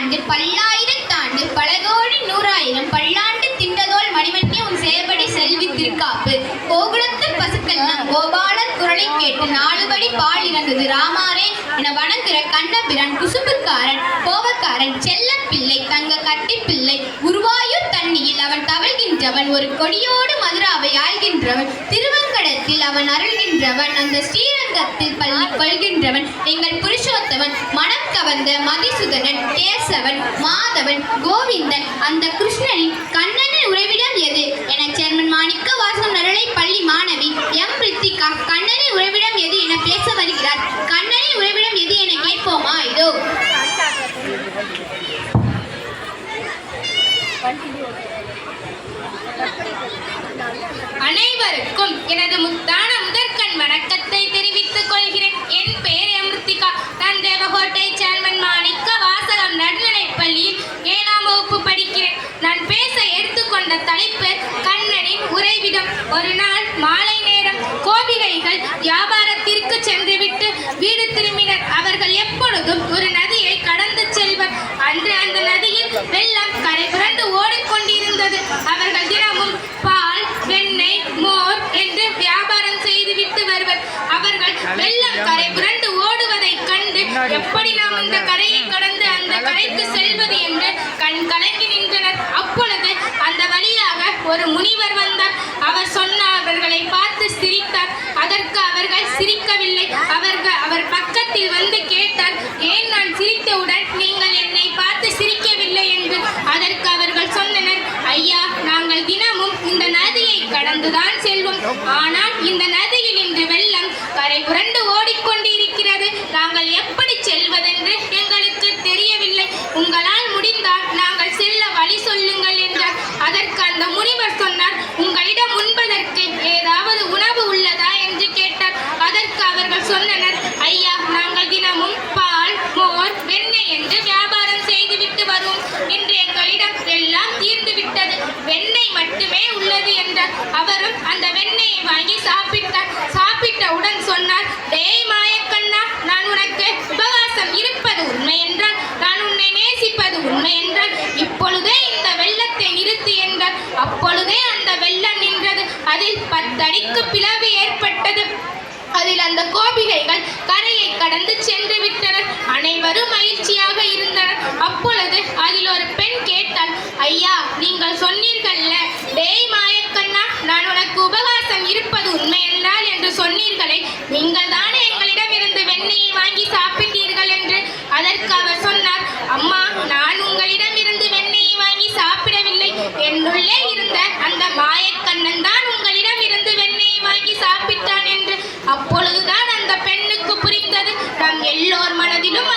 ஆண்டு பல்லாயிரத்தாண்டு பல கோடி நூறாயிரம் பல்லாண்டு திண்டதோல் மணிமணி உன் சேவடி செல்வி திருக்காப்பு கோகுலத்து பசுக்கள் நம் கோபாலர் குரலை கேட்டு நாலுபடி பால் இறந்தது ராமாரே என வணங்குற கண்ணபிரான் குசும்புக்காரன் கோபக்காரன் செல்ல பிள்ளை தங்க கட்டி பிள்ளை குருவாயூர் தண்ணியில் அவன் தவழ்கின்றவன் ஒரு கொடியோடு மதுராவை ஆள்கின்றவன் திருவங்கடத்தில் அவன் அருள்கின்றவன் அந்த ஸ்ரீரங்கத்தில் பள்ளி கொள்கின்றவன் எங்கள் புருஷோத்தவன் மனம் கவர்ந்த மதிசுதனன் கேசவன் மாதவன் கோவிந்தன் அந்த கிருஷ்ணனின் கண்ணனின் உறைவிடம் எது என சேர்மன் மாணிக்க வாசகம் நரளை பள்ளி மாணவி எம் ரித்திகா கண்ணனின் உறைவிடம் எது என பேச வருகிறார். கண்ணனின் உறைவிடம் எது என கேட்போமா? இதோ. அனைவருக்கும் எனது முத்தான முதற்கண் வணக்கத்தை தெரிவித்துக் கொள்கிறேன். என் பெயர் எம் ரித்திகா. நான் தேவகோட்டை சேர்மன் மாணிக்க வாசகம் நடுநிலைப் பள்ளியில் 7ஆம் வகுப்பு படிக்கிறேன். நான் பேச எடுத்துக்கொண்ட தலைப்பு கண்ணனின் உறைவிடம். ஒரு நாள் மாலை நேரம் கோபிகைகள் வியாபாரத்திற்கு சென்றுவிட்டு வீடு திரும்பினர். அவர்கள் எப்பொழுதும் ஒரு நதியை கடந்து செல்வர். அன்று அந்த நதியில் வெள்ளம் கரை புரண்டு ஓடிக்கொண்டிருந்தது. அவர்கள் தினமும் பால், வெண்ணெய், மோர் என்று வியாபாரம் செய்துவிட்டு வருவர். அவர்கள் வெள்ளம் கரை புரண்டு ஓடுவதை கண்டு எப்படி நாம் இந்த கரையை கடந்து அந்த கரைக்கு செல்வது என்று கண் கலங்கி நின்றனர். அப்பொழுது அந்த வழியாக ஒரு முனிவர் வந்தார். அவர் அவர்களை பார்த்து சிரித்தார். அதற்கு அவர்கள் சிரிக்கவில்லை. அவர் பக்கத்தில் வந்து கேட்டார், ஏன் நான் சிரித்தவுடன் நீங்கள் என்னை பார்த்து சிரிக்கவில்லை என்று. அதற்கு அவர்கள் சொன்னனர், ஐயா, நாங்கள் தினமும் இந்த நதியை கடந்துதான் செல்வோம். ஆனால் இந்த நதியில் இன்று வெள்ளம் கரை புரண்டு ஓடிக்கொண்டிருக்கிறது. நாங்கள் எப்படி செல்வதென்று எங்களுக்கு தெரியவில்லை. உங்களால் முடிந்தால் நாங்கள் செல்ல வழி சொல்லுங்கள் என்றார். அதற்கு அந்த முனிவர் சொன்னார், உங்களிடம் உண்பதற்கு ஏதாவது உணவு உள்ளதா என்று கேட்டார். அதற்கு அவர்கள் சொன்னனர், ஐயா, நாங்கள் தினமும் பால், மோர், வெண்ணெய் என்று வியாபாரம் செய்துவிட்டு வருவோம். இன்று எங்களிடம் எல்லாம் தீர்ந்து விட்டது. வெண்ணெய் மட்டுமே உள்ளது என்றார். அவரும் அந்த வெண்ணெயை வாங்கி சாப்பிட்டார். சாப்பிட்டவுடன் சொன்னார், டேய் மாயக்கண்ணா, நான் உனக்கு உபவாசம் இருப்பது உண்மை என்றால், நான் உன்னை நேசிப்பது உண்மை என்றால், இப்பொழுதே இந்த வெள்ளத்தை நிறுத்து என்றார். அப்பொழுதே அந்த வெள்ளம் நின்றது. அதில் 10 அடிக்கு பிளவு ஏற்பட்டது. அதில் அந்த கோபிகைகள் கரையை கடந்து சென்று விட்டனர். அனைவரும் மகிழ்ச்சியாக இருந்தனர். அப்பொழுது அதில் ஒரு பெண் கேட்டாள், ஐயா, நீங்கள் சொன்னீர்கள்ல, டேய் மாயக்கண்ணா, நான் உனக்கு உபவாசம் இருப்பது உண்மை என்றால் என்று சொன்னீர்களே, நீங்கள் தானே எங்களிடம் இருந்து வெண்ணெயை வாங்கி சாப்பிட்டீர்கள் என்று. அதற்கு அவர் சொன்னார், அம்மா, நான் உங்களிடம் இருந்து வெண்ணெயை வாங்கி சாப்பிடவில்லை. என்னுள்ளே இருந்த அந்த மாயக்கண்ணன் தான் உங்களிடம் இருந்து வெண்ணெயை வாங்கி சாப்பிட்டான் என்று. அப்பொழுதுதான் அந்த பெண்ணுக்கு புரிந்தது, நம் எல்லோர் மனதிலும்